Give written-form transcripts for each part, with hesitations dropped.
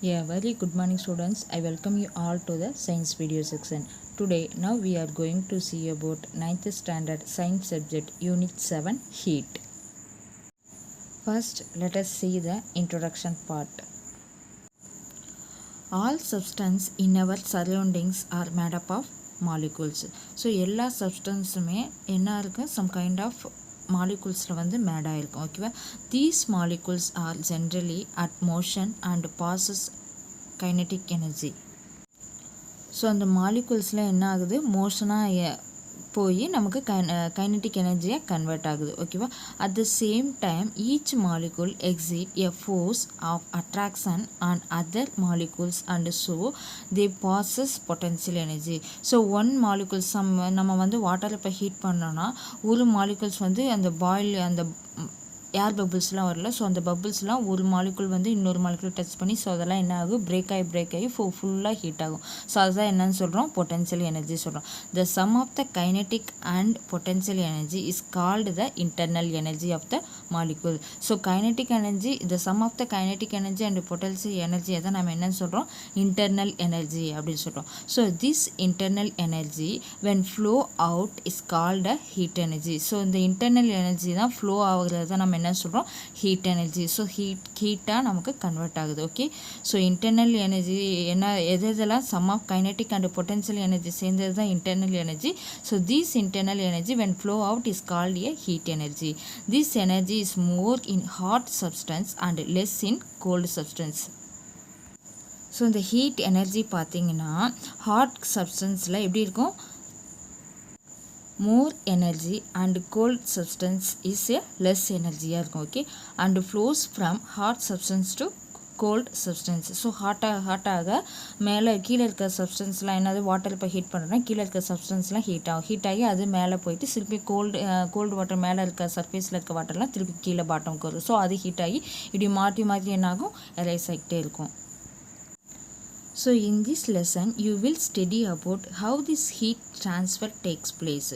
Yeah, very good morning students. I welcome you all to the science video section. Today, now we are going to see about 9th standard science subject unit 7 heat. First, let us see the introduction part. All substance in our surroundings are made up of molecules. So, எல்லா substanceமே என்ன இருக்கு some kind of moleculesல வந்து made ஆயிருக்கும் ஓகேவா. These molecules are generally at motion and passes kinetic energy. So அந்த மாலிகுல்ஸில் என்ன ஆகுது மோஷனாக போய் நமக்கு கைனட்டிக் எனர்ஜியாக கன்வெர்ட் ஆகுது ஓகேவா. At the same time each molecule exert a force of attraction on other molecules and so they possess potential energy. So one molecules நம்ம வந்து வாட்டர் இப்போ ஹீட் பண்ணோன்னா ஒரு மாலிகுல்ஸ் வந்து அந்த அந்த ஏர் பபுள்ஸ்லாம் வரல. ஸோ அந்த பபுள்ஸ்லாம் ஒரு மாலிகுல் வந்து இன்னொரு மாலிகுல் டச் பண்ணி ஸோ அதெல்லாம் என்ன ஆகும் பிரேக் ஆகி ஃபுல்லாக ஹீட் ஆகும். ஸோ அதுதான் என்னன்னு சொல்கிறோம் பொட்டன்ஷியல் எனர்ஜி சொல்கிறோம். The sum of the kinetic and potential energy is called the internal energy of the molecule. So kinetic energy the sum of the kinetic energy and potential எனர்ஜியை தான் நம்ம என்னன்னு சொல்கிறோம் இன்டர்னல் எனர்ஜி அப்படின்னு சொல்கிறோம். So this internal energy when flow out is called heat energy. So இந்த internal energy தான் flow ஆகுறது தான் நம்ம என்ன சொல்கிறோம் ஹீட் எனர்ஜி. ஸோ ஹீட்டாக நமக்கு கன்வெர்ட் ஆகுது ஓகே. ஸோ இன்டர்னல் எனர்ஜி என்ன எதெல்லாம் sum of kinetic and potential energy சேர்ந்தது தான் internal energy. So this internal energy when flow out is called a heat energy. This energy is more in hot substance and less in cold substance. So இந்த heat energy பார்த்தீங்கன்னா hot சப்ஸ்டன்ஸில் எப்படி இருக்கும் more energy and cold substance is a less energy இருக்கும் okay. and flows from hot substance to cold substance. So ஹாட்டாக மேலே கீழே இருக்க சப்ஸ்டன்ஸ்லாம் என்னது வாட்டர் இப்போ ஹீட் பண்ணுறோன்னா கீழே இருக்க சப்ஸ்டன்ஸ்லாம் ஹீட் ஆகி அது மேலே போயிட்டு திருப்பி கோல்டு வாட்டர் மேலே இருக்க சர்ஃபேஸில் இருக்க வாட்டர்லாம் திருப்பி கீழே பாட்டமுக்கு வரும். ஸோ அது ஹீட் ஆகி இப்படி மாற்றி என்னாகும் ரைஸ் ஆகிட்டே இருக்கும். So in this lesson you will study about how this heat transfer takes place.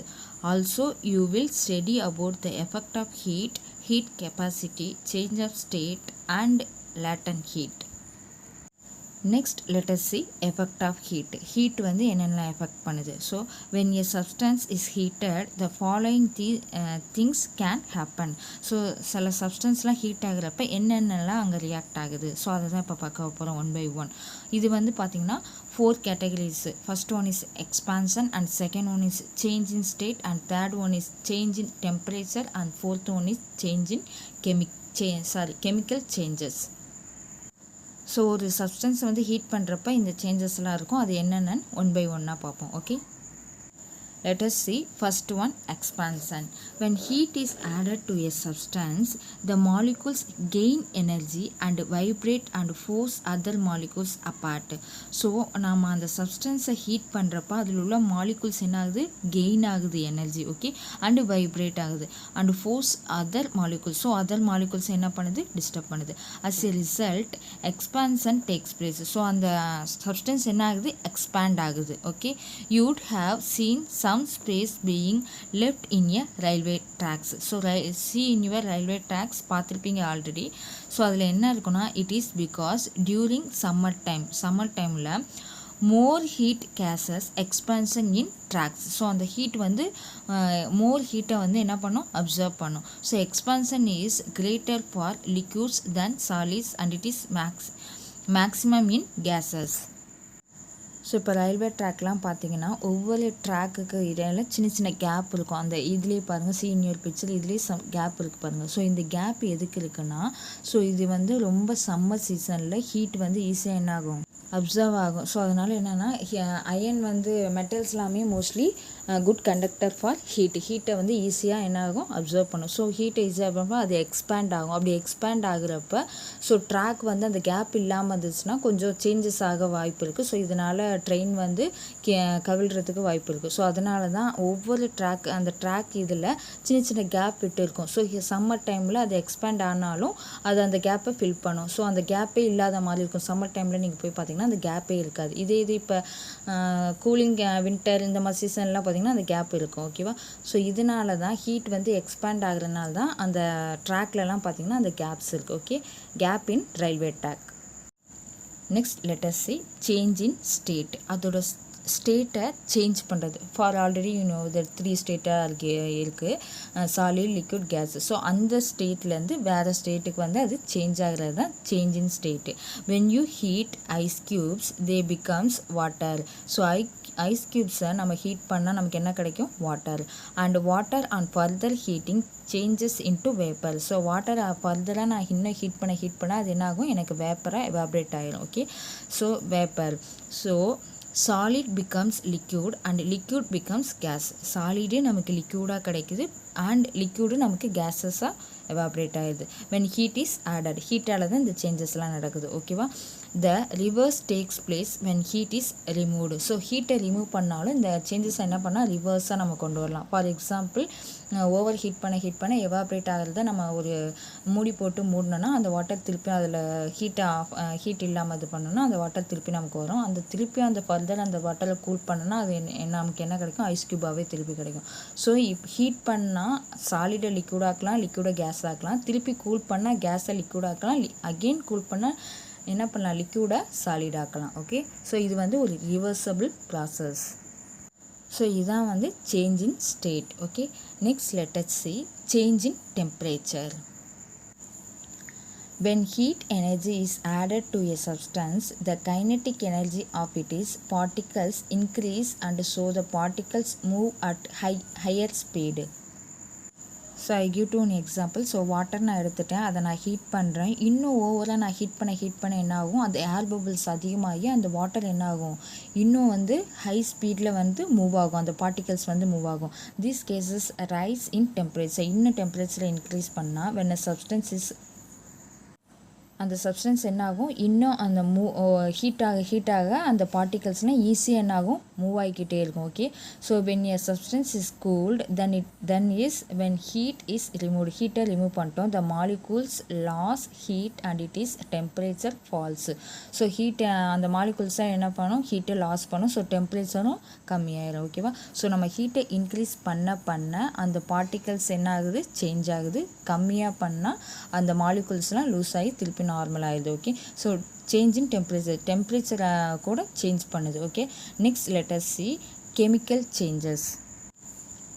Also you will study about the effect of heat capacity, change of state and latent heat. Next let us see effect of heat. Heat வந்து என்னென்ன effect பண்ணுது. So when a substance is heated the following things can happen. So சில சப்ஸ்டன்ஸ்லாம் heat ஆகுறப்ப என்னென்னலாம் அங்கே react ஆகுது. So அதை தான் இப்போ பார்க்க போகிறோம் ஒன் பை ஒன். இது வந்து பார்த்திங்கன்னா 4 categories. First one is expansion and second one is change in state and third one is change in temperature and fourth one is change in chemical changes. So ஒரு substance வந்து heat பண்ணுறப்ப இந்த சேஞ்சஸ்லாம் இருக்கும். அது என்னென்னு ஒன் பை ஒன்னாக பார்ப்போம் okay. Let us see first one expansion. When heat is added to a substance the molecules gain energy and vibrate and force other molecules apart. So நம்ம அந்த சப்ஸ்டன்ஸை ஹீட் பண்ணுறப்ப அதில் உள்ள மாலிகுல்ஸ் என்ன ஆகுது கெயின் ஆகுது எனர்ஜி ஓகே அண்டு வைப்ரேட் ஆகுது and force other molecules. So other molecules என்ன பண்ணுது டிஸ்டர்ப் பண்ணுது. As a result expansion takes place. So அந்த சப்ஸ்டன்ஸ் என்ன ஆகுது எக்ஸ்பேண்ட் ஆகுது okay. You would have seen some space being left in a railway tracks. So see in your railway tracks பார்த்திருப்பீங்க already. So அதில் என்ன இருக்குன்னா it is because during summer timeல more heat gases expansion in tracks. So அந்த heat வந்து மோர் ஹீட்டை வந்து என்ன பண்ணும் அப்சர்வ் பண்ணும். So expansion is greater for liquids than solids and it is maximum in gases. So இப்போ ரயில்வே ட்ராக்லாம் பார்த்தீங்கன்னா ஒவ்வொரு ட்ராக்குக்கு இடையில சின்ன கேப் இருக்கும். அந்த இதுலேயே பாருங்கள் சீனியர் பிக்சர் இதுலேயே கேப் இருக்குது பாருங்கள். ஸோ இந்த கேப் எதுக்கு இருக்குன்னா ஸோ இது வந்து ரொம்ப சம்மர் சீசனில் ஹீட் வந்து ஈஸியாக என்ன ஆகும் அப்சர்வ் ஆகும். ஸோ அதனால் என்னென்னா அயன் வந்து மெட்டல்ஸ் எல்லாமே மோஸ்ட்லி குட் கண்டக்டர் ஃபார் ஹீட்டை வந்து ஈஸியாக என்ன ஆகும் அப்சர்வ் பண்ணும். ஸோ ஹீட்டை ஈஸியாக பண்ணுறப்ப அது எக்ஸ்பேண்ட் ஆகும். அப்படி எக்ஸ்பேண்ட் ஆகுறப்ப ஸோ ட்ராக் வந்து அந்த கேப் இல்லாமல் இருந்துச்சுன்னா கொஞ்சம் சேஞ்சஸ் ஆக வாய்ப்பு இருக்குது. ஸோ இதனால் ட்ரெயின் வந்து கவிழ்கிறதுக்கு வாய்ப்பு இருக்குது. ஸோ அதனால தான் ஒவ்வொரு அந்த ட்ராக் இதில் சின்ன கேப் விட்டு இருக்கும். ஸோ சம்மர் டைமில் அது எக்ஸ்பேண்ட் ஆனாலும் அது அந்த கேப்பை ஃபில் பண்ணும். ஸோ அந்த கேப்பே இல்லாத மாதிரி இருக்கும். சம்மர் டைமில் நீங்கள் போய் பார்த்தீங்கன்னா அந்த கேப்பே இருக்காது. இதே இப்போ கூலிங் வின்டர் இந்த மாதிரி சீசன்லாம் பார்த்தீங்கன்னா அந்த கேப் இருக்கும் ஓகேவா. ஸோ இதனால தான் ஹீட் வந்து எக்ஸ்பேண்ட் ஆகுறதுனால தான் அந்த ட்ராக்லலாம் பார்த்தீங்கன்னா அந்த கேப்ஸ் இருக்குது okay. Gap in railway track. Next let us see change in state. அதோட ஸ்டேட்டை சேஞ்ச் பண்ணுறது. ஃபார் ஆல்ரெடி த 3 ஸ்டேட்டாக இருக்குது சாலிட், லிக்விட், கேஸ். ஸோ அந்த ஸ்டேட்லேருந்து வேறு ஸ்டேட்டுக்கு வந்து அது சேஞ்ச் ஆகிறது தான் change in state. When you heat ice cubes they becomes water. So ice க்யூப்ஸை நம்ம ஹீட் பண்ணால் நமக்கு என்ன கிடைக்கும்? Water. And water and further heating changes into vapour. So வாட்டரை ஃபர்தராக நான் இன்னும் ஹீட் பண்ண அது என்ன ஆகும்? எனக்கு வேப்பராக எவாப்ரேட் ஆகிடும். Okay, so vapour. So solid becomes liquid and liquid becomes gas. Solid நமக்கு லிக்யூடாக கிடைக்குது அண்ட் லிக்யூடு நமக்கு கேஸஸாக எவாப்ரேட் ஆகிடுது. வென் ஹீட் இஸ் ஆடட், ஹீட்டால் தான் இந்த சேஞ்சஸ்லாம் நடக்குது. ஓகேவா? The reverse takes place when heat is removed. So ஹீட்டை ரிமூவ் பண்ணாலும் இந்த சேஞ்சஸ் என்ன பண்ணால் ரிவர்ஸாக நம்ம கொண்டு வரலாம். ஃபார் எக்ஸாம்பிள் ஓவர் ஹீட் பண்ண எவாப்ரேட் ஆகிறத நம்ம ஒரு மூடி போட்டு மூடினோன்னா அந்த வாட்டர் திருப்பி அதில் ஹீட் இல்லாமல் இது பண்ணோன்னா அந்த வாட்டர் திருப்பி நமக்கு வரும். அந்த திருப்பி அந்த ஃபர்தர் அந்த வாட்டரை கூல் பண்ணோன்னா அது நமக்கு என்ன கிடைக்கும்? ஐஸ் க்யூபாகவே திருப்பி கிடைக்கும். ஸோ ஹீட் பண்ணால் சாலிடை லிக்யூட் ஆக்கலாம், லிக்யூடை கேஸ் ஆக்கலாம். திருப்பி கூல் பண்ணால் கேஸை லிக்யூட் ஆக்கலாம், அகெயின் கூல் பண்ணால் என்ன பண்ணலாம்? லிக்யூடை சாலிட் ஆக்கலாம். ஓகே, ஸோ இது வந்து ஒரு ரிவர்சபிள் ப்ராசஸ். ஸோ இதுதான் வந்து change in state. Okay, next let us see change in temperature. When heat energy is added to a substance, the kinetic energy of its particles increase and so the particles move at higher speed. So I give to one example. So water நான் எடுத்துட்டேன், அதை நான் heat பண்ணுறேன். இன்னும் ஓவராக நான் heat பண்ண என்ன ஆகும்? அந்த ஏர் பபிள்ஸ் அதிகமாகி அந்த வாட்டர் என்ன ஆகும்? இன்னும் வந்து ஹை ஸ்பீடில் வந்து மூவ் ஆகும், அந்த பார்ட்டிகல்ஸ் வந்து மூவ் ஆகும். These cases rice in temperature. இன்னும் டெம்பரேச்சரை இன்க்ரீஸ் பண்ணால் when a substance is அந்த சப்ஸ்டன்ஸ் என்ன ஆகும்? இன்னும் அந்த ஹீட்டாக அந்த பார்ட்டிகல்ஸ்னால் ஈஸியாக என்ன ஆகும்? மூவ் ஆகிக்கிட்டே இருக்கும். Okay, so when a substance is cooled then when heat is removed. ஹீட்டை ரிமூவ் பண்ணிட்டோம், the molecules loss heat and it is temperature falls. So heat அந்த மாலிகூல்ஸாக என்ன பண்ணும்? ஹீட்டை லாஸ் பண்ணும். ஸோ டெம்பரேச்சரும் கம்மியாயிடும். ஓகேவா? ஸோ நம்ம ஹீட்டை இன்க்ரீஸ் பண்ண அந்த பார்ட்டிகல்ஸ் என்ன ஆகுது? சேஞ்ச் ஆகுது. கம்மியாக பண்ணால் அந்த மாலிகூல்ஸ்லாம் லூஸ் ஆகி திருப்பி நார்மல் ஆகிடுது. ஓகே, ஸோ சேஞ்ச் இன் டெம்பரேச்சரை கூட சேஞ்ச் பண்ணுது. Okay, next let us see chemical changes.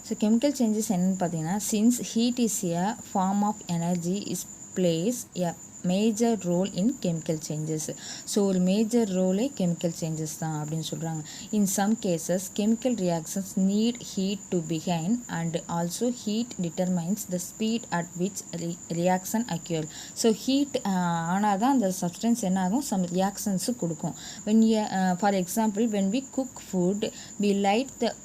So chemical changes என்னென்னு பார்த்தீங்கன்னா, since heat is a form of energy is plays a major role in chemical changes. So ஒரு major ரோலே chemical changes தான் அப்படின்னு சொல்கிறாங்க. In some cases chemical reactions need heat to begin and also heat determines the speed at which reaction occur. So heat ஆனால் தான் அந்த substance என்ன ஆகும்? சம் ரியாக்ஷன்ஸு கொடுக்கும். When for example when we cook food we light the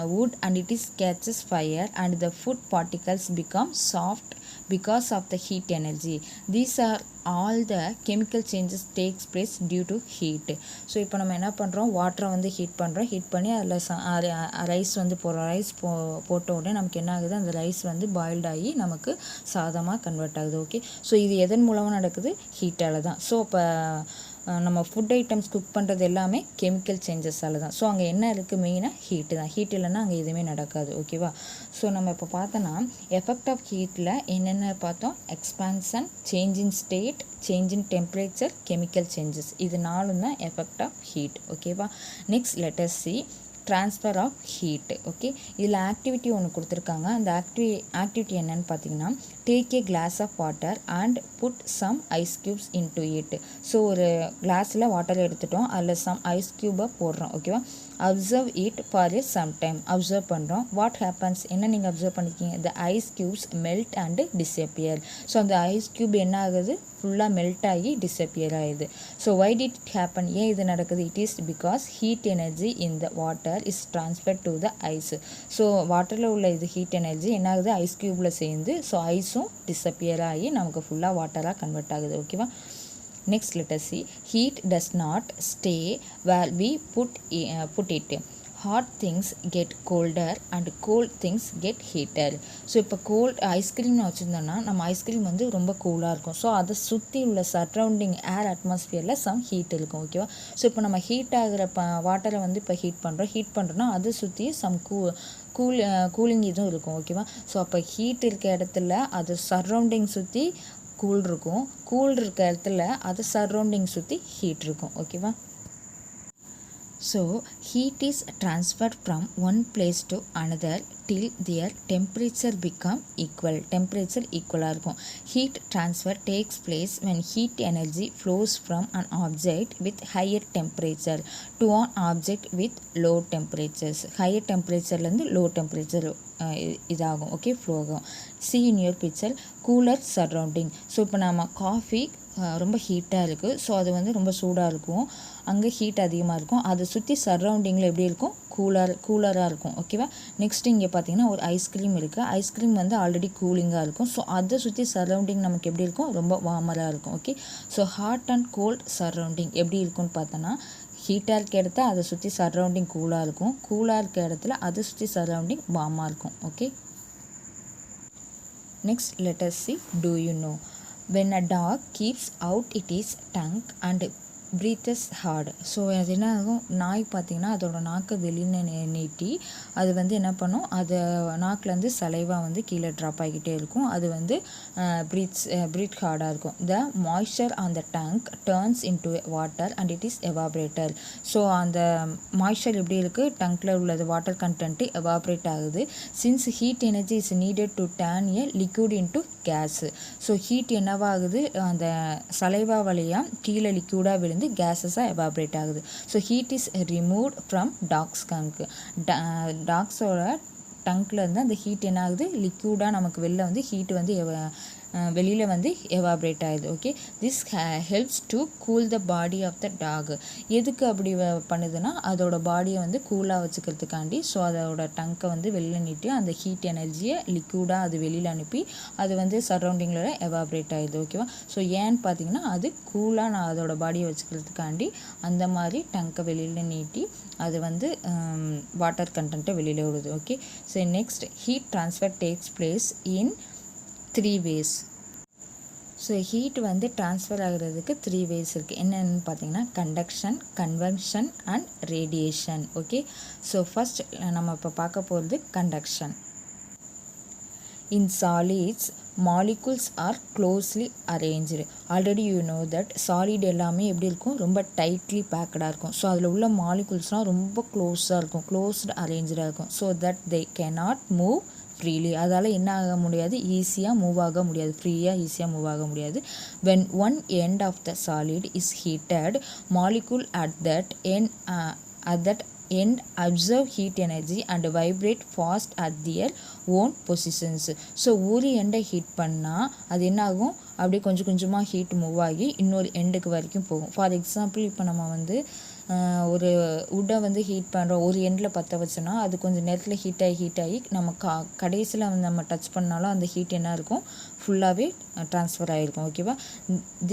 wood and it is catches fire and the food particles become soft because of the heat energy. These are all the chemical changes takes place due to heat. So இப்போ நம்ம என்ன பண்ணுறோம்? வாட்டரை வந்து heat பண்ணி அதில் rice வந்து போட்ட உடனே நமக்கு என்ன ஆகுது? அந்த ரைஸ் வந்து பாயில்ட் ஆகி நமக்கு சாதமாக கன்வெர்ட் ஆகுது. ஓகே, ஸோ இது எதன் மூலமாக நடக்குது? ஹீட்டால் தான். ஸோ இப்போ நம்ம ஃபுட் ஐட்டம்ஸ் குக் பண்ணுறது எல்லாமே கெமிக்கல் சேஞ்சஸால் தான். ஸோ அங்கே என்ன இருக்குது? மெயினாக ஹீட்டு தான். ஹீட் இல்லைன்னா அங்கே எதுவுமே நடக்காது. ஓகேவா? ஸோ நம்ம இப்போ பார்த்தோன்னா எஃபெக்ட் ஆஃப் ஹீட்டில் என்னென்ன பார்த்தோம்? Expansion, change in state, change in temperature, chemical changes. இது 4 தான் எஃபெக்ட் ஆஃப் ஹீட். ஓகேவா? Next let us see transfer of heat. Okay, இதில் ஆக்டிவிட்டி ஒன்று கொடுத்துருக்காங்க. அந்த ஆக்டிவிட்டி என்னன்னு பார்த்தீங்கன்னா, take a glass of water and put some ice cubes into it. So ஒரு கிளாஸில் வாட்டர் எடுத்துட்டோம், அதில் சம் ஐஸ் க்யூபை போடுறோம். ஓகேவா? Observe it for a some time. Observe பண்ணுறோம். What happens? என்ன நீங்கள் அப்சர்வ் பண்ணிக்கிங்க? The ice cubes melt and disappear. So அந்த ஐஸ் க்யூப் என்ன ஆகுது? ஃபுல்லாக மெல்ட் ஆகி டிஸப்பியர் ஆகுது. So why did it happen? ஏன் இது நடக்குது? It is because heat energy in the water is transfer to the ice. So வாட்டரில் உள்ள இது ஹீட் எனர்ஜி என்ன ஆகுது? ஐஸ் க்யூப்பில் சேர்ந்து ஸோ ஐஸும் டிஸப்பியர் ஆகி நமக்கு ஃபுல்லாக வாட்டராக கன்வெர்ட் ஆகுது. ஓகேவா? Next let us see heat does not stay where we put it. Hot things get colder and cold things get heated. So இப்போ கோல்ட் ஐஸ்கிரீம்னு வச்சுருந்தோன்னா நம்ம ஐஸ்கிரீம் வந்து ரொம்ப கூலாக இருக்கும். ஸோ அதை சுற்றி உள்ள சரௌண்டிங் ஏர் அட்மாஸ்ஃபியரில் சம் ஹீட் இருக்கும். ஓகேவா? ஸோ இப்போ நம்ம ஹீட் ஆகிற வாட்டரை வந்து இப்போ ஹீட் பண்ணுறோன்னா அதை சுற்றி சம் கூலிங் இதுவும் இருக்கும். ஓகேவா? ஸோ அப்போ ஹீட் இருக்க இடத்துல அது சரௌண்டிங் சுற்றி கூல் இருக்கும், கூல் இருக்க இடத்துல அது சரௌண்டிங் சுற்றி ஹீட் இருக்கும். ஓகேவா? So heat is transferred from one place to another till their temperature become equal. Temperature equal இருக்கும். Heat transfer takes place when heat energy flows from an object with higher temperature to an object with low temperatures. Higher temperatureலேருந்து low temperature இதாகும். Okay, flow ஆகும். See in your picture cooler surrounding. So இப்போ நம்ம coffee ரொம்ப ஹீட்டாக இருக்குது, so அது வந்து ரொம்ப சூடாக இருக்கும், அங்கே ஹீட் அதிகமாக இருக்கும், அதை சுற்றி சரௌண்டிங்கில் எப்படி இருக்கும், கூலராக இருக்கும். ஓகேவா? நெக்ஸ்ட் இங்கே பார்த்தீங்கன்னா ஒரு ஐஸ்கிரீம் இருக்குது, ஐஸ்கிரீம் வந்து ஆல்ரெடி கூலிங்காக இருக்கும், ஸோ அதை சுற்றி சரௌண்டிங் நமக்கு எப்படி இருக்கும், ரொம்ப வார்மராக இருக்கும். Okay, so hot and cold surrounding எப்படி இருக்குன்னு பார்த்தோன்னா, ஹீட்டாக இருக்க இடத்த அதை சுற்றி சரௌண்டிங் கூலாக இருக்கும், கூலாக இருக்க இடத்துல அதை சுற்றி சரௌண்டிங் வார்மாக இருக்கும். Okay, next let us see, do you know when a dog keeps out its tongue and breathes hard. So அது என்ன ஆகும், நாய் பார்த்திங்கன்னா அதோட நாக்கை வெளியே நீட்டி அது வந்து என்ன பண்ணும், அது நாக்கிலேருந்து சலைவா வந்து கீழே ட்ராப் ஆகிக்கிட்டே இருக்கும், அது வந்து ப்ரீத் ஹார்டாக இருக்கும். The moisture on the tongue turns into water and it is evaporator. So அந்த மாய்ஸ்சர் எப்படி இருக்குது, டங்கில் உள்ளது வாட்டர் கண்டென்ட்டு எவாப்ரேட் ஆகுது. Since heat energy is needed to turn a liquid into gas. So heat என்னவாகுது, அந்த சலைவா வழியாக கீழே லிக்யூடாக விழுந்து கேஸஸாக எவாப்ரேட் ஆகுது. So heat is removed from dogs டங்க்கு. டாக்ஸோட டங்க்லேருந்து அந்த ஹீட் என்ன ஆகுது, லிக்யூடாக நமக்கு வெளில வந்து ஹீட் வந்து வெளியில் வந்து எவாப்ரேட் ஆகுது. Okay, this helps to cool the body of the dog. எதுக்கு அப்படி பண்ணுதுன்னா, அதோட பாடியை வந்து கூலாக வச்சுக்கிறதுக்காண்டி. ஸோ அதோட டங்கை வந்து வெளியில் நீட்டி அந்த ஹீட் எனர்ஜியை லிக்யூடாக அது வெளியில் அனுப்பி அது வந்து சரௌண்டிங்கில் எவாப்ரேட் ஆகுது. ஓகேவா? ஸோ ஏன்னு பார்த்தீங்கன்னா, அது கூலாக நான் அதோட பாடியை வச்சுக்கிறதுக்காண்டி அந்த மாதிரி டங்கை வெளியில் நீட்டி அது வந்து வாட்டர் கண்டென்ட்டை வெளியில் விடுது. Okay, so next heat transfer takes place in 3 ways. So heat வந்து ட்ரான்ஸ்ஃபர் ஆகிறதுக்கு 3 ways இருக்குது. என்னென்னு பார்த்தீங்கன்னா, conduction, convection and radiation. Okay, so first நம்ம இப்போ பார்க்க போகிறது conduction. In solids molecules are closely arranged. Already you know that solid எல்லாமே எப்படி இருக்கும், ரொம்ப டைட்லி பேக்கடாக இருக்கும். ஸோ அதில் உள்ள மாலிகுல்ஸ்லாம் ரொம்ப க்ளோஸாக இருக்கும், க்ளோஸ்டு அரேஞ்சாக இருக்கும். So that they cannot move freely. அதால் என்ன ஆக முடியாது, ஈஸியாக மூவ் ஆக முடியாது, ஃப்ரீயாக ஈஸியாக மூவ் ஆக முடியாது. when one end of the solid is heated, molecule at that end absorb heat energy and vibrate fast at their own positions. So ஒரு எண்டை ஹீட் பண்ணால் அது என்ன ஆகும், அப்படியே கொஞ்சம் கொஞ்சமாக ஹீட் மூவ் ஆகி இன்னொரு எண்டுக்கு வரைக்கும் போகும். ஃபார் எக்ஸாம்பிள், இப்போ நம்ம வந்து ஒரு உட்டை வந்து ஹீட் பண்ணுறோம், ஒரு எண்டில் பற்ற வச்சோன்னா அது கொஞ்சம் நேரத்தில் ஹீட் ஆகி நம்ம கடைசியில் வந்து நம்ம டச் பண்ணாலும் அந்த ஹீட் என்ன இருக்கும், ஃபுல்லாகவே ட்ரான்ஸ்ஃபர் ஆகிருக்கும். ஓகேவா?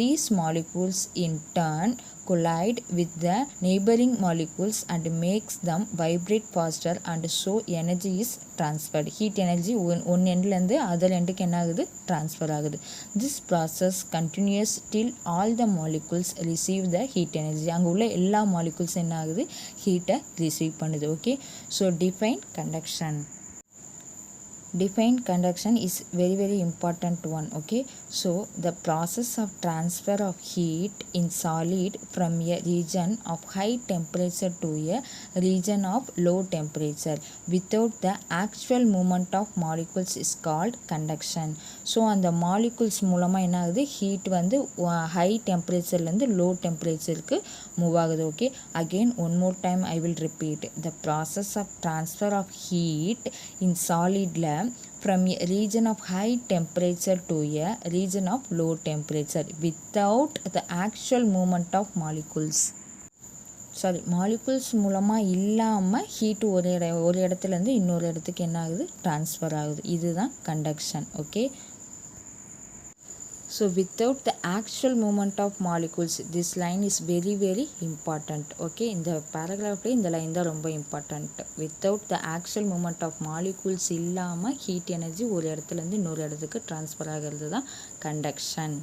These molecules in turn collide with the neighboring molecules and makes them vibrate faster and so energy is transferred. Heat energy one endலேருந்து அதர் எண்டுக்கு என்ன ஆகுது, ட்ரான்ஸ்ஃபர் ஆகுது. This process continues till all the molecules receive the heat energy. அங்கே உள்ள எல்லா molecules என்ன ஆகுது, ஹீட்டை ரிசீவ் பண்ணுது. Okay, so define conduction. Define conduction is very important one. Okay, so the process of transfer of heat in solid from a region of high temperature to a region of low temperature without the actual movement of molecules is called conduction. So அந்த molecules மூலமாக என்ன ஆகுது, heat வந்து high டெம்பரேச்சர்லேருந்து low டெம்பரேச்சருக்கு move ஆகுது. Okay, again one more time I will repeat. The process of transfer of heat in சாலிடில் from a region of high temperature to a region of low temperature without the actual movement of molecules. Molecules மூலமாக இல்லாமல் heat ஒரு இடத்துலேருந்து இன்னொரு இடத்துக்கு என்ன ஆகுது, transfer ஆகுது. இதுதான் conduction. Okay, so without the actual movement of molecules, this line is very important. Okay, இந்த பேராகிராஃப்லேயே இந்த லைன் தான் ரொம்ப important. without the actual movement of molecules இல்லாமல் ஹீட் எனர்ஜி ஒரு இடத்துலேருந்து இன்னொரு இடத்துக்கு ட்ரான்ஸ்ஃபர் ஆகிறது தான் கண்டக்ஷன்.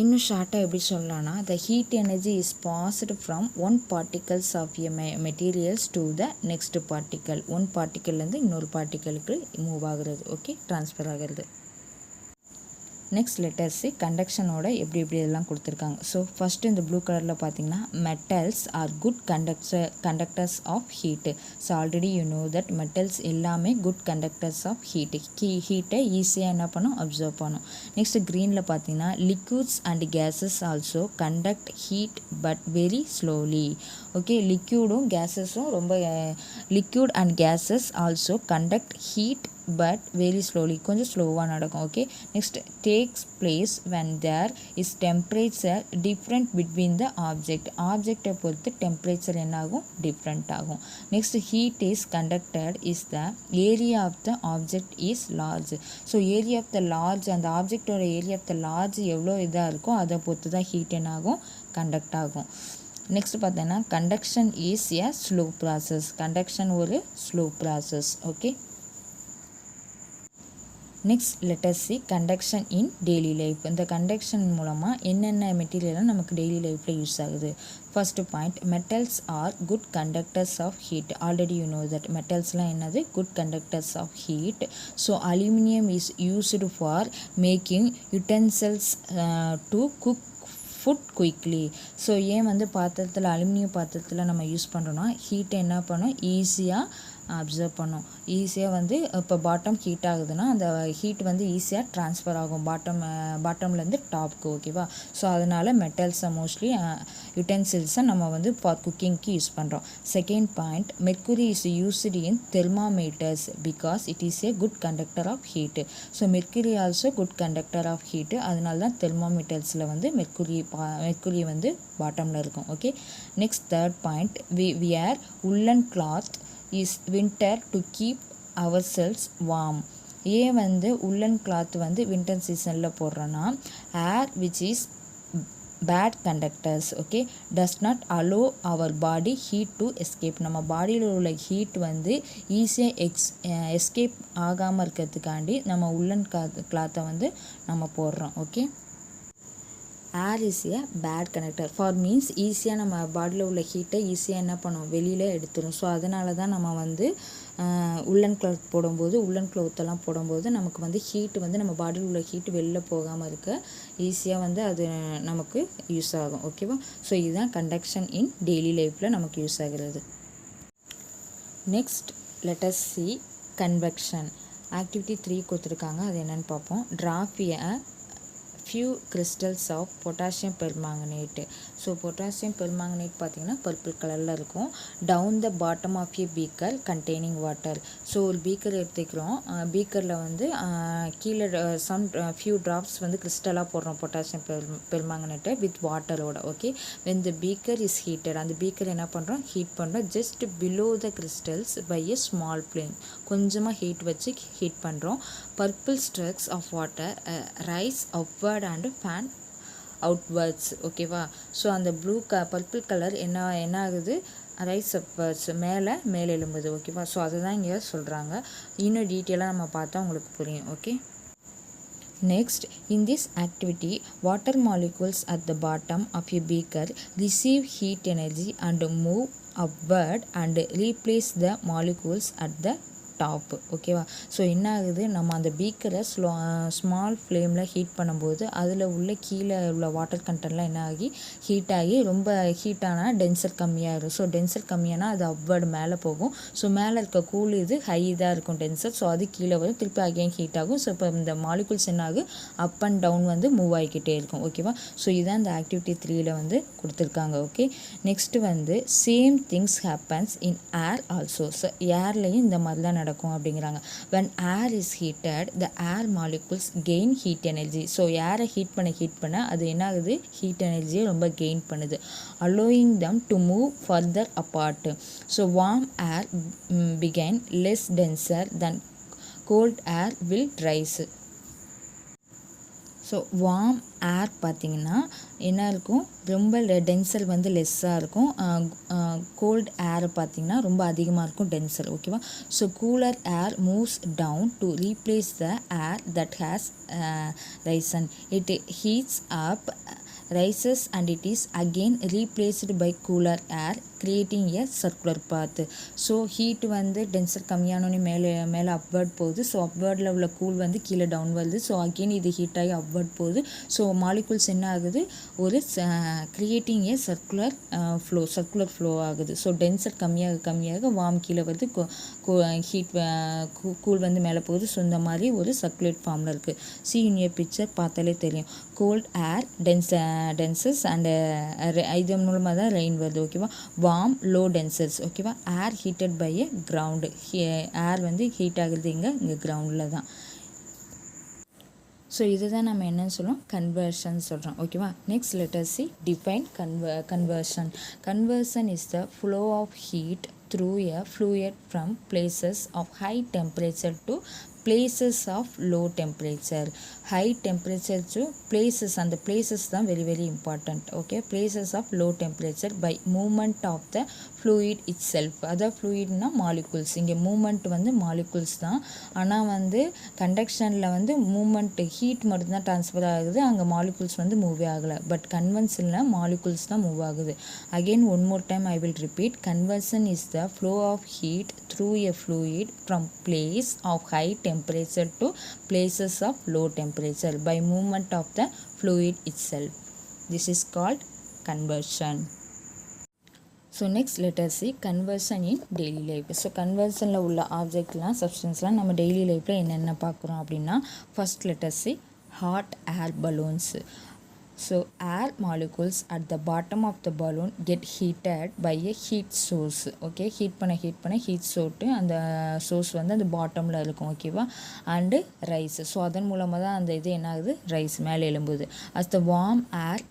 இன்னும் ஷார்ட்டாக எப்படி சொல்லலாம்னா, the heat energy is passed from one particles of a materials to the next particle. One பார்ட்டிக்கல்லேருந்து இன்னொரு பார்ட்டிக்கலுக்கு மூவ் ஆகுறது. ஓகே, ட்ரான்ஸ்ஃபர் ஆகிறது. நெக்ஸ்ட் லெட்டர்ஸு கண்டக்ஷனோட எப்படி இதெல்லாம் கொடுத்துருக்காங்க. ஸோ ஃபஸ்ட்டு இந்த ப்ளூ கலரில் பார்த்தீங்கன்னா metals are good conductors of heat. So already you know that metals எல்லாமே குட் கண்டக்டர்ஸ் ஆஃப் ஹீட்டை ஈஸியாக என்ன பண்ணும், அப்சர்வ் பண்ணும். நெக்ஸ்ட் க்ரீனில் பார்த்தீங்கன்னா liquids and gases also conduct heat but very slowly. Okay, லிக்யூடும் கேஸஸும் ரொம்ப liquid and gases also conduct heat but very slowly, கொஞ்சம் ஸ்லோவாக நடக்கும். Okay, next takes place when there is temperature different between the ஆப்ஜெக்டை பொறுத்து டெம்பரேச்சர் என்னாகும், different ஆகும். Next heat is conducted is the area of the object is large. So area of the large, அந்த ஆப்ஜெக்டோட area of the large எவ்வளோ இதாக இருக்கோ அதை பொறுத்து தான் ஹீட் என்னாகும், கண்டக்ட் ஆகும். நெக்ஸ்ட் பார்த்தீங்கன்னா conduction is a slow process. Conduction ஒரு slow process. Okay, next letter C conduction in daily life. இந்த கண்டக்ஷன் மூலமாக என்னென்ன மெட்டீரியல்லாம் நமக்கு டெய்லி லைஃப்பில் யூஸ் ஆகுது. First point, metals are good conductors of heat. Already you know that மெட்டல்ஸ்லாம் என்னது, good conductors of heat. So aluminium is used for making utensils to cook food quickly. So ஏன் வந்து பாத்திரத்தில், அலுமினியம் பாத்திரத்தில் நம்ம use பண்ணுறோன்னா ஹீட்டை என்ன பண்ணோம், ஈஸியாக அப்சர்வ் பண்ணோம். ஈஸியாக வந்து இப்போ பாட்டம் ஹீட் ஆகுதுன்னா அந்த ஹீட் வந்து ஈஸியாக ட்ரான்ஸ்ஃபர் ஆகும் பாட்டம்லேருந்து டாப்க்கு. ஓகேவா, ஸோ அதனால் மெட்டல்ஸை மோஸ்ட்லி யுட்டென்சில்ஸை நம்ம வந்து ஃபார் குக்கிங்க்கு யூஸ் பண்ணுறோம். Second point, mercury is used in thermometers because it is a good conductor of heat. So mercury also good conductor of heat. அதனால தான் தெர்மாமீட்டர்ஸில் வந்து மெர்க்குரி வந்து பாட்டமில் இருக்கும். Okay, next third point, we wear woolen cloth is winter to keep ourselves warm. ஏன் வந்து உள்ளன் கிளாத் வந்து வின்டர் சீசனில் போடுறோன்னா air which is bad conductors, okay, does not allow our body heat to escape. நம்ம பாடியில் உள்ள ஹீட் வந்து ஈஸியாக எஸ்கேப் ஆகாமல் இருக்கிறதுக்காண்டி நம்ம உள்ளன் கிளாத்தை வந்து நம்ம போடுறோம். Okay, air is a bad conductor for means ஈஸியாக நம்ம பாடியில் உள்ள ஹீட்டை ஈஸியாக என்ன பண்ணும், வெளியில் எடுத்துரும். ஸோ அதனால தான் நம்ம வந்து உள்ளன் கிளாத் போடும்போது, உள்ளன் க்ளோத்தெல்லாம் போடும்போது நமக்கு வந்து ஹீட் வந்து நம்ம பாடியில் உள்ள ஹீட் வெளியில் போகாமல் இருக்க ஈஸியாக வந்து அது நமக்கு யூஸ் ஆகும். ஓகேவா, ஸோ இதுதான் கண்டக்ஷன் இன் டெய்லி லைஃப்பில் நமக்கு யூஸ் ஆகிறது. Next let us see convection. Activity 3 கொடுத்துருக்காங்க, அது என்னென்னு பார்ப்போம். Drop a few crystals of potassium permanganate. So potassium permanganate பார்த்திங்கன்னா பர்பிள் கலரில் இருக்கும். Down the bottom of a beaker containing water. So ஒரு பீக்கர் எடுத்துக்கிறோம், பீக்கரில் வந்து கீழே சம் ஃபியூ ட்ராப்ஸ் வந்து கிறிஸ்டலாக போடுறோம் பொட்டாசியம் பெர்மாங்கனேட்டை வித் வாட்டரோட. Okay, when the beaker is heated, அந்த பீக்கர் என்ன பண்ணுறோம், ஹீட் பண்ணுறோம். Just below the crystals by a small flame, கொஞ்சமாக ஹீட் வச்சு ஹீட் பண்ணுறோம். Purple streaks of water rise upward and fan outwards. ஓகேவா, ஸோ அந்த பர்பிள் கலர் என்ன ஆகுது, ரைஸ் அப்வர்ட்ஸ், மேலே எழும்புது. ஓகேவா, ஸோ அதுதான் இங்கே சொல்கிறாங்க. இன்னும் டீட்டெயிலாக நம்ம பார்த்தா உங்களுக்கு புரியும். Okay, next, in this activity, water molecules at the bottom of a beaker receive heat energy and move upward and replace the molecules at the top. ஓகேவா, ஸோ என்ன ஆகுது, நம்ம அந்த பீக்கரை ஸ்மால் ஃப்ளேமில் ஹீட் பண்ணும்போது அதில் உள்ள கீழே உள்ள வாட்டர் கண்டென்ட்லாம் என்ன ஆகி ஹீட் ஆகி ரொம்ப ஹீட்டானால் டென்சர் கம்மியாகிடும். ஸோ டென்சர் கம்மியானால் அது அப்வர்டு மேலே போகும். ஸோ மேலே இருக்க கூல் இது ஹை இதாக இருக்கும் டென்சர். ஸோ அது கீழே வரும், திருப்பி அகைன் ஹீட் ஆகும். ஸோ இப்போ இந்த மாலிகுல்ஸ் என்ன ஆகும், அப் அண்ட் டவுன் வந்து மூவ் ஆகிக்கிட்டே இருக்கும். ஓகேவா, ஸோ இதான் இந்த ஆக்டிவிட்டி 3ல் வந்து கொடுத்துருக்காங்க. ஓகே, நெக்ஸ்ட்டு வந்து same things happens in air also. So ஏர்லேயும் இந்த மாதிரி தான் நடக்கும் அப்படிங்கிறாங்க. when air is heated the air molecules gain heat energy. So ஏரை ஹீட் பண்ண அது என்ன ஆகுது, ஹீட் எனர்ஜியை ரொம்ப கெயின் பண்ணுது, allowing them to move further apart. So warm air became less denser than cold air will rise. So warm air பார்த்திங்கன்னா என்ன இருக்கும், ரொம்ப டென்சர் வந்து லெஸ்ஸாக இருக்கும். கோல்ட் ஏர் பார்த்திங்கன்னா ரொம்ப அதிகமாக இருக்கும் டென்சர். ஓகேவா, so cooler air moves down to replace the air that has risen. It heats up, rises and it is again replaced by cooler air creating a circular path. So heat வந்து tensor கம்மியானோடனே மேலே upward போகுது. So அப்வர்டில் உள்ள cool வந்து கீழே down வருது. So again இது heat ஆகி upward போகுது. ஸோ மாலிகுல்ஸ் என்ன ஆகுது, ஒரு கிரியேட்டிங் ஏ சர்க்குலர் ஃப்ளோ ஆகுது. ஸோ டென்சர் கம்மியாக வார்ம் கீழே வருது, ஹீட் கூல் வந்து மேலே போகுது. ஸோ இந்த மாதிரி ஒரு சர்க்குலேட் ஃபார்மில் இருக்குது. see in a பிக்சர் பார்த்தாலே தெரியும். கோல்ட் ஏர் டென்சஸ் அண்ட் இது மூலமாக தான் ரெயின் வருது. ஓகேவா. Warm low tenses. ஓகேவா. ஏர் ஹீட்டட் பை ஏ கிரவுண்டு. ஏர் வந்து ஹீட் ஆகுது இங்கே கிரவுண்டில் தான். ஸோ இதுதான் நம்ம என்னன்னு சொல்கிறோம், கன்வர்ஷன் சொல்கிறோம். ஓகேவா. Next letter C define conversion. Conversion is the flow of heat through a fluid from places of high temperature to places of low temperature. High temperature to places, and the places தான் very important. Okay, places of low temperature by movement of the fluid itself. அதாவது fluidனா molecules. இங்கே movement வந்து molecules தான். ஆனால் வந்து கண்டக்ஷனில் வந்து moment heat மட்டும்தான் transfer ஆகுது, அங்கே மாலிகுல்ஸ் வந்து மூவே ஆகலை. பட் கன்வென்ஷனில் மாலிகுல்ஸ் தான் மூவ் ஆகுது. Again one more time I will repeat. Conversion is the flow of heat through a fluid from place of high temperature to places of low temperature by movement of the fluid itself. This is called conversion. So next let us see conversion in daily life. So conversionல உள்ள ஆப்ஜெக்ட்லாம் சப்ஸ்டன்ஸ்லாம் நம்ம daily லைஃப்பில் என்னென்ன பார்க்குறோம் அப்படின்னா, first let us see hot air balloons. So air molecules at the bottom of the balloon get heated by a heat source. Okay, heat பண்ண heat Chhotu அந்த source வந்து அந்த பாட்டமில் இருக்கும். ஓகேவா. And rice. ஸோ அதன் மூலமாக தான் அந்த இது என்ன ஆகுது, ரைஸ் மேலே எழும்புது. As the warm air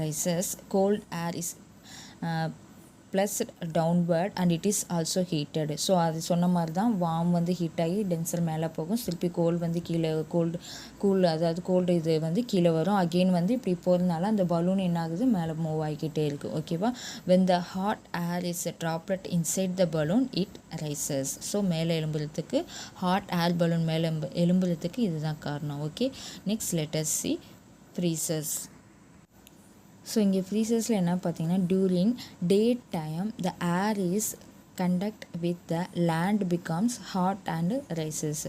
rises cold air is pushed downward and it is also heated. So அது சொன்ன மாதிரி தான் வார்ம் வந்து ஹீட் ஆகி டென்சர் மேலே போகும், திருப்பி கோல்டு வந்து கீழே அதாவது கோல்டு இது வந்து கீழே வரும். அகெயின் வந்து இப்படி போகிறதுனால அந்த பலூன் என்ன ஆகுது, மேலே மூவ் ஆகிக்கிட்டே இருக்குது. ஓகேவா. when the hot air is trapped inside the balloon it rises. So மேலே எழும்புறதுக்கு ஹாட் ஏர் பலூன் மேலே எழும்புறதுக்கு இதுதான் காரணம். Okay. Next let us see freezes. So இங்கே ஃப்ரீசஸில் என்ன பார்த்தீங்கன்னா, during day time the air is conduct with the land becomes hot and rises.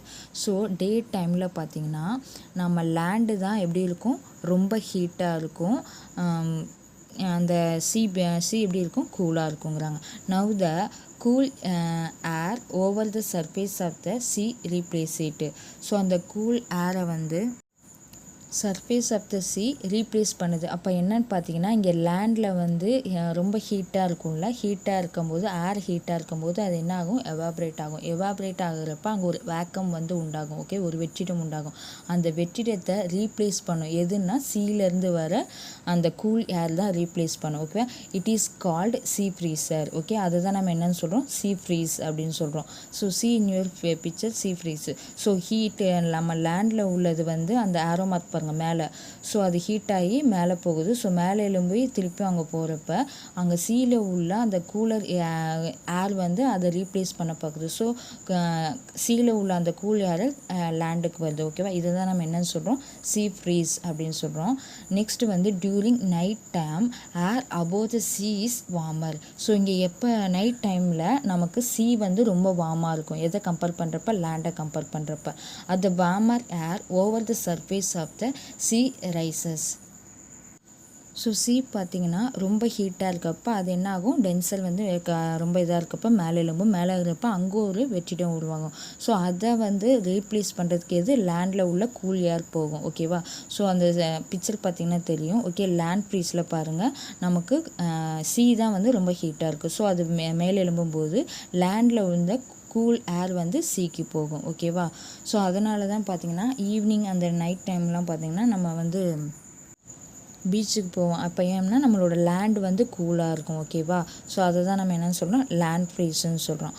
So day டைமில் பார்த்திங்கன்னா நம்ம லேண்டு தான் எப்படி இருக்கும், ரொம்ப ஹீட்டாக இருக்கும். அந்த சி எப்படி இருக்கும், கூலாக இருக்குங்கிறாங்க. Now the cool air over the surface of the sea replace it. So அந்த கூல் ஏரை வந்து surface of the sea replace பண்ணுது. அப்போ என்னன்னு பார்த்தீங்கன்னா, இங்கே லேண்டில் வந்து ரொம்ப ஹீட்டாக இருக்கும்ல, ஹீட்டாக இருக்கும்போது ஏர் ஹீட்டாக இருக்கும்போது அது என்ன ஆகும், எவாப்ரேட் ஆகும். எவாப்ரேட் ஆகுறப்ப அங்கே ஒரு வேக்கம் வந்து உண்டாகும். ஓகே, ஒரு வெற்றிடம் உண்டாகும். அந்த வெற்றிடத்தை ரீப்ளேஸ் பண்ணும் எதுன்னா, சீலேருந்து வர அந்த கூல் ஏர் தான் ரீப்ளேஸ் பண்ணும். Okay, it is called C freezer. Okay, அதை தான் நம்ம என்னன்னு சொல்கிறோம், சி ஃப்ரீஸ் அப்படின்னு சொல்கிறோம். So C in your picture C freeze. So heat நம்ம லேண்டில் உள்ளது வந்து அந்த ஏரோ மார்க் மேலே. ஸோ அது ஹீட் ஆகி மேலே போகுது. ஸோ மேலே எழும்பி திருப்பி அங்கே போகிறப்ப அங்கே சீல உள்ள அந்த கூலர் ஏர் வந்து அதை ரீப்ளேஸ் பண்ண பார்க்குது. ஸோ சீல உள்ள அந்த கூல் ஏர் லேண்டுக்கு வருது. ஓகேவா. இதை தான் நம்ம என்னன்னு சொல்கிறோம், சி ஃப்ரீஸ் அப்படின்னு சொல்கிறோம். நெக்ஸ்ட் வந்து during night time air above the C is warmer. So இங்கே எப்போ நைட் டைமில் நமக்கு சி வந்து ரொம்ப வார்மாக இருக்கும். எதை கம்பேர் பண்ணுறப்ப, லேண்டை கம்பேர் பண்ணுறப்ப. அந்த warmer air over the surface of the sea rises. So sea பார்த்திங்கன்னா ரொம்ப ஹீட்டாக இருக்கப்ப அது என்ன ஆகும், டென்சர் வந்து ரொம்ப இதாக இருக்கப்போ மேலே எழும்பும். மேலே இருக்கிறப்ப அங்கே ஒரு வெற்றிடம் உருவாகும். ஸோ அதை வந்து ரீப்ளேஸ் பண்ணுறதுக்கு எது, லேண்டில் உள்ள கூல் ஏர் போகும். ஓகேவா. ஸோ அந்த பிக்சர் பார்த்திங்கன்னா தெரியும். ஓகே, லேண்ட் ஃப்ரீஸில் பாருங்கள், நமக்கு சி தான் வந்து ரொம்ப ஹீட்டாக இருக்குது. ஸோ அது மேலே எழும்பும்போது லேண்டில் உள்ள கூல் ஏர் வந்து சீக்கு போகும். ஓகேவா. ஸோ அதனால தான் பார்த்திங்கன்னா ஈவினிங் அந்த நைட் டைம்லாம் பார்த்திங்கன்னா நம்ம வந்து பீச்சுக்கு போவோம். அப்போ ஏன்னா நம்மளோட லேண்ட் வந்து கூலாக இருக்கும். ஓகேவா. ஸோ அதை தான் நம்ம என்னென்னு சொல்கிறோம், லேண்ட் ஃப்ரீஸ்ன்னு சொல்கிறோம்.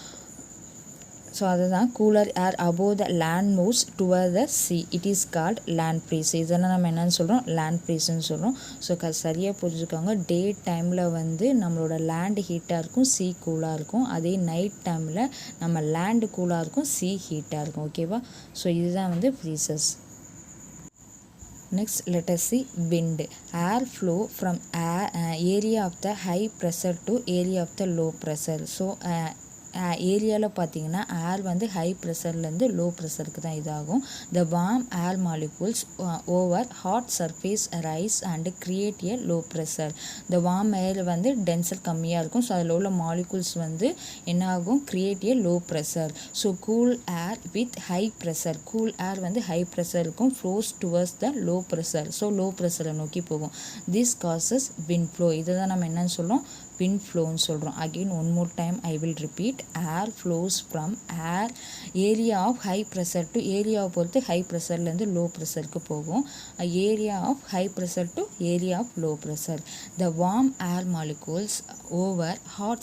ஸோ அதுதான் cooler air above the land moves டுவர் the see it is called land freeze. இதெல்லாம் நம்ம என்னென்னு சொல்கிறோம், லேண்ட் ஃப்ரீஸ்ன்னு சொல்கிறோம். ஸோ சரியாக புரிஞ்சுக்கோங்க. டே டைமில் வந்து நம்மளோட லேண்டு ஹீட்டாக இருக்கும், சி கூலாக இருக்கும். அதே நைட் டைமில் நம்ம லேண்டு கூலாக இருக்கும், சி ஹீட்டாக இருக்கும். ஓகேவா. ஸோ இதுதான் வந்து freezes. Next, let us see wind. Air flow from area of the high pressure to area of the low pressure. So ஏரியாவில் பார்த்தீங்கன்னா ஏர் வந்து ஹை ப்ரெஷர்லேருந்து லோ ப்ரெஷருக்கு தான் இதாகும். The warm air molecules over hot surface rise and create a low pressure. The warm air வந்து denser கம்மியாக இருக்கும். ஸோ அதில் உள்ள மாலிகூல்ஸ் வந்து என்ன ஆகும், create a low pressure. So cool air with high pressure, cool air வந்து high pressure இருக்கும், flows towards the low pressure. So low ப்ரெஷரை நோக்கி போகும். This causes wind flow. இதை தான் நம்ம என்னன்னு சொல்கிறோம், wind flow சொல்கிறோம். Again one more time I will repeat. Air flows from area of high pressure to area பொறுத்து high pressureலேருந்து low pressureக்கு போகும். Area of high pressure to area of low pressure. The warm air molecules over hot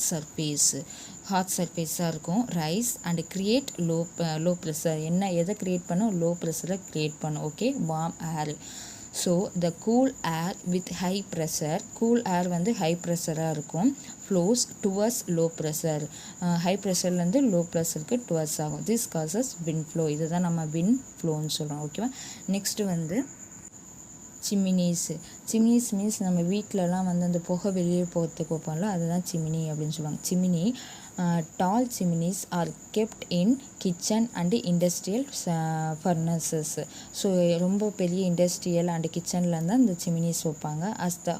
surfaceாக இருக்கும், rise and create low pressure. என்ன எதை create பண்ணும், low ப்ரெஷரை create பண்ணும். Okay, warm air. So the cool air with high pressure, cool air வந்து high ப்ரெஷராக இருக்கும், flows towards low pressure. High ப்ரெஷர்லேருந்து லோ ப்ரெஷருக்கு டுவர்ட்ஸ் ஆகும். This causes wind flow. இதுதான் நம்ம விண்ட் ஃப்ளோன்னு சொல்கிறோம். ஓகேவா. நெக்ஸ்ட்டு வந்து சிமினிஸ். சிமினிஸ் மீன்ஸ் நம்ம வீட்டிலலாம் வந்து அந்த புகை வெளியே போகிறதுக்கு வைப்போம்ல, அதுதான் சிமினி அப்படின்னு சொல்லுவாங்க. Chimney tall chimneys are kept in kitchen and industrial furnaces. ஸோ ரொம்ப பெரிய இண்டஸ்ட்ரியல் அண்ட் கிச்சனில் தான் இந்த சிமினிஸ் வைப்பாங்க. As the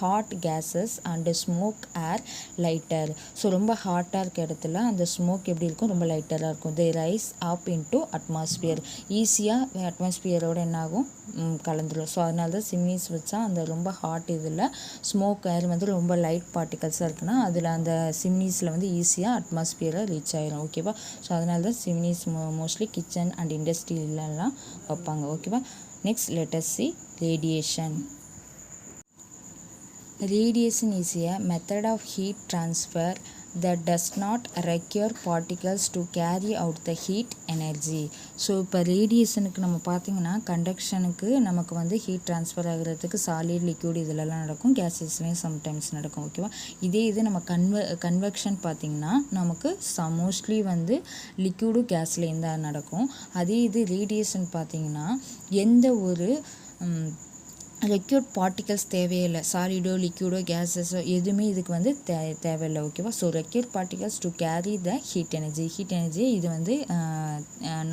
hot gases and smoke are lighter. So ரொம்ப ஹாட்டாக இருக்க இடத்துல அந்த ஸ்மோக் எப்படி இருக்கும், ரொம்ப லைட்டராக இருக்கும். தே ரைஸ் அப் இன்டு அட்மாஸ்பியர். ஈஸியாக அட்மாஸ்பியரோட என்னாகும், கலந்துடும். ஸோ அதனால தான் சிமினிஸ் வச்சா அந்த ரொம்ப ஹாட் இதில் ஸ்மோக் ஏர் வந்து ரொம்ப லைட் பார்ட்டிகல்ஸாக இருக்குன்னா அதில் அந்த சிமினிஸில் வந்து ஈஸியாக அட்மாஸ்பியரை ரீச் ஆகிரும். ஓகேவா. ஸோ அதனால தான் சிமினிஸ் மோஸ்ட்லி கிச்சன் அண்ட் இண்டஸ்ட்ரியெலாம் வைப்பாங்க. ஓகேவா. Next let us see radiation. Radiation is a method of heat transfer that does not require particles to carry out the heat energy. So இப்போ ரேடியேஷனுக்கு நம்ம பார்த்திங்கன்னா கண்டக்ஷனுக்கு நமக்கு வந்து ஹீட் ட்ரான்ஸ்ஃபர் ஆகிறதுக்கு சாலிட் லிக்யூட் இதிலெல்லாம் நடக்கும், கேஸஸ்லேயும் சம்டைம்ஸ் நடக்கும். ஓகேவா. இதே இது நம்ம கன்வெக்ஷன் பார்த்திங்கன்னா நமக்கு மோஸ்ட்லி வந்து லிக்யூடு கேஸ்லேயும் தான் நடக்கும். அதே இது ரேடியேஷன் பார்த்திங்கன்னா எந்த ஒரு ரெக்யூர்ட் பார்ட்டிகல்ஸ் தேவையில்லை, சாலிடோ லிக்யூடோ கேஸஸோ எதுவுமே இதுக்கு வந்து தேவையில்லை. ஓகேவா. So required particles to carry the heat energy. இது வந்து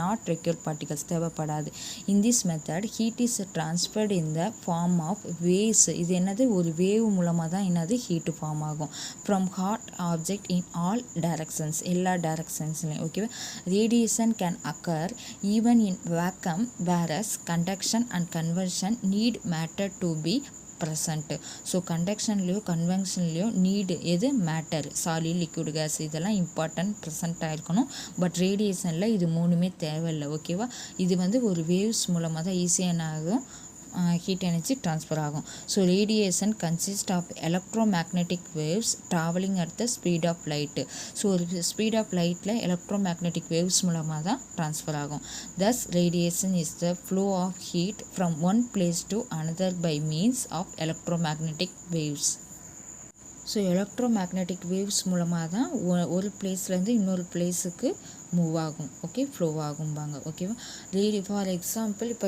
நாட் ரெக்யூர்ட் பார்ட்டிகல்ஸ் தேவைப்படாது. In this method heat is transferred in the form of waves. இது என்னது, ஒரு வேவ் மூலமாக தான் என்னது ஹீட்டு ஃபார்ம் ஆகும். From hot object in all directions, எல்லா டைரக்ஷன்ஸ்லையும். ஓகேவா. Radiation can occur even in vacuum, whereas conduction and conversion need matter to be present. So கண்டக்ஷன்லேயோ கன்வென்ஷன்லேயோ நீடு எது, மேட்டர், சாலிட் லிக்விட் கேஸ் இதெல்லாம் இம்பார்ட்டன்ட் ப்ரெசண்ட்டாக இருக்கணும். பட் ரேடியேஷனில் இது மூணுமே தேவையில்லை. ஓகேவா. இது வந்து ஒரு வேவ்ஸ் மூலமாக தான் ஈஸியாக ஆகும், ஹீட் எனர்ஜி ட்ரான்ஸ்ஃபர் ஆகும். So radiation consist of electromagnetic waves travelling at the speed of light. So ஒரு ஸ்பீட் ஆஃப் லைட்டில் எலக்ட்ரோமேக்னெட்டிக் வேவ்ஸ் மூலமாக தான் ட்ரான்ஸ்ஃபர் ஆகும். Thus radiation is the flow of heat from one place to another by means of electromagnetic waves. So electromagnetic waves மூலமாக தான் ஒரு பிளேஸ்லேருந்து இன்னொரு பிளேஸுக்கு மூவ் ஆகும். ஓகே, ஃப்ளோ ஆகும்பாங்க. ஓகேவா. ஃபார் எக்ஸாம்பிள் இப்போ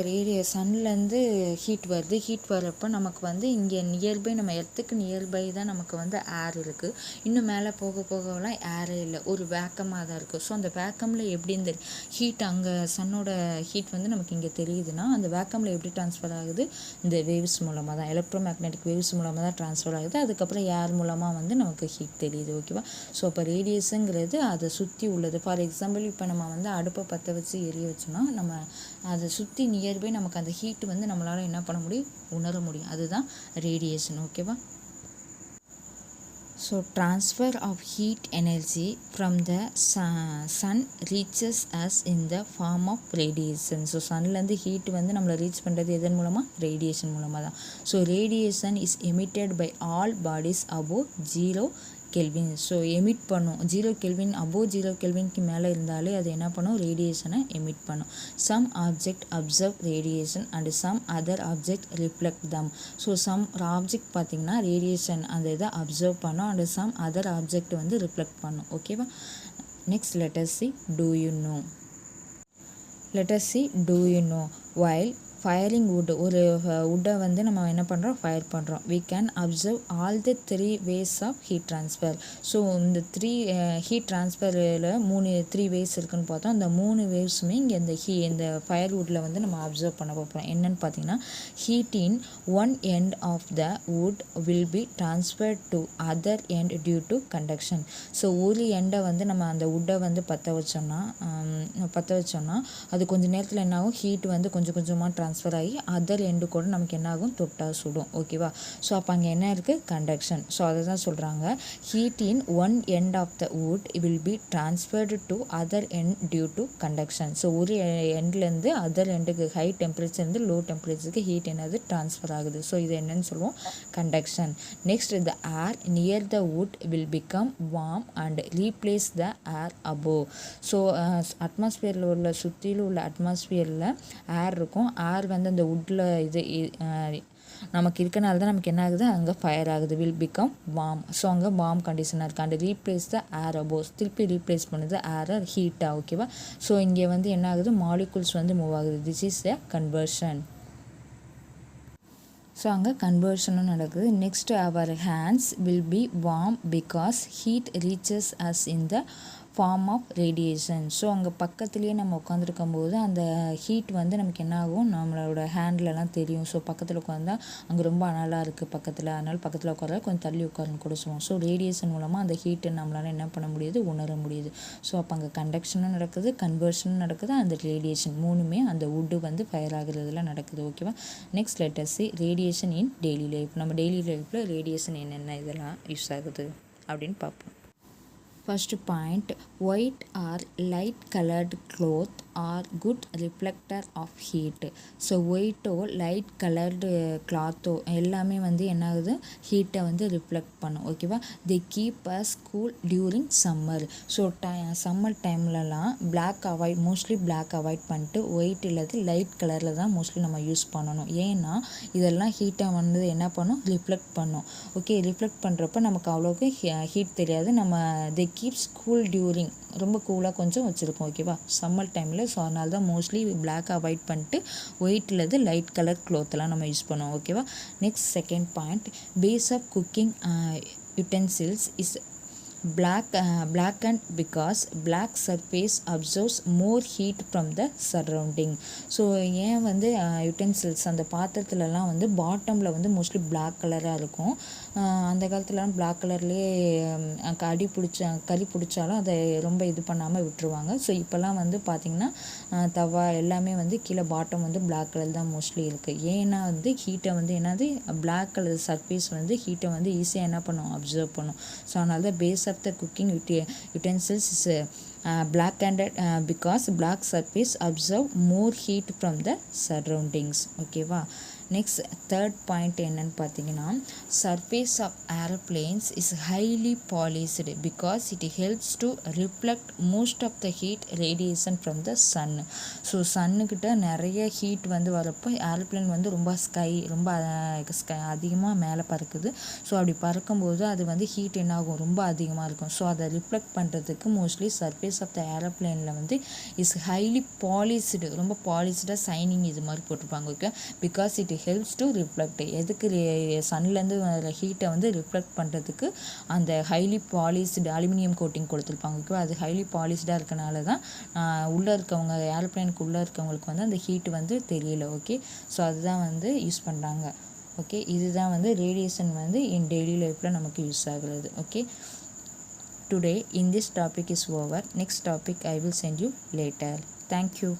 சன்லேருந்து ஹீட் வருது. ஹீட் வரப்போ நமக்கு வந்து இங்கே நியர்பை, நம்ம எர்த்துக்கு நியர்பை தான் நமக்கு வந்து ஏர் இருக்குது. இன்னும் மேலே போக போகலாம் ஏரே இல்லை, ஒரு வேக்கமாக தான் இருக்குது. ஸோ அந்த வேக்கமில் எப்படி இந்த ஹீட், அங்கே சன்னோட ஹீட் வந்து நமக்கு இங்கே தெரியுதுன்னா அந்த வேக்கமில் எப்படி ட்ரான்ஸ்ஃபர் ஆகுது, இந்த வேவ்ஸ் மூலமாக தான், எலக்ட்ரோமேக்னெட்டிக் வேவ்ஸ் மூலமாக தான் ட்ரான்ஸ்ஃபர் ஆகுது. அதுக்கப்புறம் ஏர் மூலமாக வந்து நமக்கு ஹீட் தெரியுது. ஓகேவா. ஸோ அப்போ ரேடியேஷனுங்கிறது அதை சுற்றி உள்ளது. ஃபார் எக்ஸாம்பிள் இப்போ நம்ம வந்து அடுப்பை பற்ற வச்சு எரிய வச்சோம்னா நம்ம அதை சுற்றி நியர்பை நமக்கு அந்த ஹீட் வந்து நம்மளால் என்ன பண்ண முடியும், உணர முடியும். அதுதான் ரேடியேஷன். ஓகேவா. So transfer of heat energy from the sun reaches us in the form of radiation. So சன்லேருந்து ஹீட் வந்து நம்மளை ரீச் பண்ணுறது எதன் மூலமாக, ரேடியேஷன் மூலமாக தான். So radiation is emitted by all bodies above 0 kelvin. So emit பண்ணும் 0 கெல்வின், அபோவ் 0 கெல்வின்க்கு மேலே இருந்தாலே அது என்ன பண்ணும், ரேடியேஷனை எமிட் பண்ணும். Some object absorb radiation and some other object reflect them. So some object பார்த்திங்கன்னா ரேடியேஷன் அந்த இதை அப்சர்வ் பண்ணும் அண்ட் சம் அதர் ஆப்ஜெக்ட் வந்து ரிஃப்ளெக்ட் பண்ணும். ஓகேவா. Next let us see do you know. Let us see do you know. While firing would ஒரு வுட்டை வந்து நம்ம என்ன பண்ணுறோம், ஃபயர் பண்ணுறோம். we can observe all the 3 ways of heat transfer. So இந்த 3 ஹீட் ட்ரான்ஸ்ஃபரில் 3 வேஸ் இருக்குன்னு பார்த்தோம். அந்த 3 வேவ்ஸுமே இங்கே இந்த ஃபயர் வுட்டில் வந்து நம்ம அப்சர்வ் பண்ண போகிறோம். என்னென்னு பார்த்தீங்கன்னா, heat in one end of the wood will be transferred to other end due to conduction. So ஒரு எண்டை வந்து நம்ம அந்த வுட்டை வந்து பற்ற வச்சோம்னா அது கொஞ்சம் நேரத்தில் என்ன ஆகும், ஹீட் வந்து கொஞ்சம் கொஞ்சமாக ட்ரான்ஸ்ஃபர் ஆகி அதர் எண்டு கூட நமக்கு என்ன ஆகும், தொட்டா சுடும். ஓகேவா? ஸோ அப்போ அங்கே என்ன இருக்குது, கண்டக்ஷன். ஸோ அதை தான் சொல்கிறாங்க, heat in one end of the wood will be transferred to other end due to conduction. So ஒரு எண்ட்லேருந்து அதர் எண்டுக்கு ஹை டெம்பரேச்சர்லேருந்து லோ டெம்பரேச்சருக்கு ஹீட் என்னது ட்ரான்ஸ்ஃபர் ஆகுது. ஸோ இது என்னன்னு சொல்லுவோம், conduction. Next the air near the wood will become warm and replace the air above. So அட்மாஸ்பியரில் உள்ள சுற்றிலும் உள்ள அட்மாஸ்பியரில் ஏர் இருக்கும். ஏர் வந்து அந்த வுட்டில் நமக்கு இருக்கனால தான் நமக்கு என்ன ஆகுது, அங்கே ஃபயர் ஆகுது. Will become warm. ஸோ அங்கே வார்ம் கண்டிஷனாக இருக்குது. And replace the air above, திருப்பி ரீப்ளேஸ் பண்ணுது ஏரை ஹீட்டாக. ஓகேவா? ஸோ இங்கே வந்து என்ன ஆகுது, மாலிகுல்ஸ் வந்து மூவ் ஆகுது. This is a convection. So அங்கே கன்வர்ஷனும் நடக்குது. Next our hands will be warm because heat reaches us in the form of radiation. So அங்கே பக்கத்துலேயே நம்ம உட்காந்துருக்கும் போது அந்த ஹீட் வந்து நமக்கு என்ன ஆகும், நம்மளோட ஹேண்ட்லலாம் தெரியும். ஸோ பக்கத்தில் உட்காந்தா அங்கே ரொம்ப அனலாக இருக்குது பக்கத்தில், அதனால் பக்கத்தில் உட்கார கொஞ்சம் தள்ளி உட்காருன்னு கூட சொல்லுவோம். ஸோ ரேடியேஷன் மூலமாக அந்த ஹீட்டை நம்மளால் என்ன பண்ண முடியுது, உணர முடியுது. ஸோ அப்போ அங்கே கண்டக்ஷனும் நடக்குது, கன்வர்ஷனும் நடக்குது, அந்த ரேடியேஷன் மூணுமே அந்த வுட்டு வந்து ஃபயர் ஆகுறதுல நடக்குது. ஓகேவா? Next letter C radiation in daily life. நம்ம டெய்லி லைஃப்பில் ரேடியேஷன் என்னென்ன இதெல்லாம் யூஸ் ஆகுது அப்படின்னு பார்ப்போம். First point, white or light coloured cloth are good reflector of heat. So ஒயிட்டோ லைட் கலர்டு கிளாத்தோ எல்லாமே வந்து என்ன ஆகுது, ஹீட்டை வந்து ரிஃப்ளெக்ட் பண்ணும். ஓகேவா? They keep us cool during summer. So summer டைம்லலாம் மோஸ்ட்லி பிளாக் அவாய்ட் பண்ணிட்டு ஒயிட் இல்லாத லைட் கலரில் தான் மோஸ்ட்லி நம்ம யூஸ் பண்ணணும். ஏன்னா இதெல்லாம் ஹீட்டை வந்து என்ன பண்ணும், ரிஃப்ளெக்ட் பண்ணும். ஓகே, ரிஃப்ளெக்ட் பண்ணுறப்ப நமக்கு அவ்வளோக்கு ஹீட் தெரியாது. நம்ம தி கீப்ஸ் கூல் டியூரிங், ரொம்ப கூலாக கொஞ்சம் வச்சுருக்கோம். ஓகேவா? சம்மர் டைமில். ஸோ அதனால தான் மோஸ்ட்லி பிளாக் அவாய்ட் பண்ணிட்டு ஒயிட்லது லைட் கலர் க்ளோத்தெல்லாம் நம்ம யூஸ் பண்ணுவோம். ஓகேவா? Next second point, base of cooking utensils is blackened because black surface absorbs more heat from the surrounding. So ஏன் வந்து யுட்டென்சில்ஸ் அந்த பாத்திரத்துலலாம் வந்து பாட்டமில் வந்து மோஸ்ட்லி பிளாக் கலராக இருக்கும். அந்த காலத்துலலாம் பிளாக் கலர்லேயே கறி பிடிச்சாலும் அதை ரொம்ப இது பண்ணாமல் விட்டுருவாங்க. ஸோ இப்போல்லாம் வந்து பார்த்திங்கன்னா தவா எல்லாமே வந்து கீழே பாட்டம் வந்து பிளாக் கலர் தான் மோஸ்ட்லி இருக்குது. ஏன்னா வந்து ஹீட்டை வந்து என்னது, பிளாக் கலர் சர்ஃபேஸ் வந்து ஹீட்டை வந்து ஈஸியாக என்ன பண்ணும், அப்சர்வ் பண்ணும். ஸோ அதனால தான் base of the cooking utensils is blackened because black surface absorb more heat from the surroundings. ஓகேவா? நெக்ஸ்ட் தேர்ட் பாயிண்ட் என்னன்னு பார்த்தீங்கன்னா, surface of aeroplanes is highly polished because it helps to reflect most of the heat radiation from the sun. So சன்னுக்கிட்ட நிறைய heat வந்து வரப்போ aeroplane வந்து ரொம்ப அதிகமாக மேலே பறக்குது. ஸோ அப்படி பறக்கும்போது அது வந்து ஹீட் என்ன ஆகும், ரொம்ப அதிகமாக இருக்கும். ஸோ அதை ரிஃப்ளெக்ட் பண்ணுறதுக்கு மோஸ்ட்லி சர்ஃபேஸ் ஆஃப் த ஏரோப்ளேனில் வந்து இஸ் ஹைலி பாலிஷ்டு, ரொம்ப பாலிஷ்டாக சைனிங் இது மாதிரி போட்டிருப்பாங்க. Okay, because it helps to reflect, எதுக்கு சன்லேருந்து வர ஹீட்டை வந்து ரிஃப்ளெக்ட் பண்ணுறதுக்கு அந்த ஹைலி பாலிஷ்டு அலுமினியம் கோட்டிங் கொடுத்துருப்பாங்க. ஓகே, அது ஹைலி பாலிஷ்டாக இருக்கனால தான் உள்ளே இருக்கவங்க ஏரோப்ளேனுக்கு உள்ளே இருக்கவங்களுக்கு வந்து அந்த ஹீட் வந்து தெரியல. ஓகே, ஸோ அதுதான் வந்து யூஸ் பண்ணுறாங்க. ஓகே, இதுதான் வந்து ரேடியேஷன் வந்து இன் டெய்லி லைஃப்பில் நமக்கு யூஸ் ஆகுறது. Okay, today in this topic is over. Next topic I will send you later. Thank you.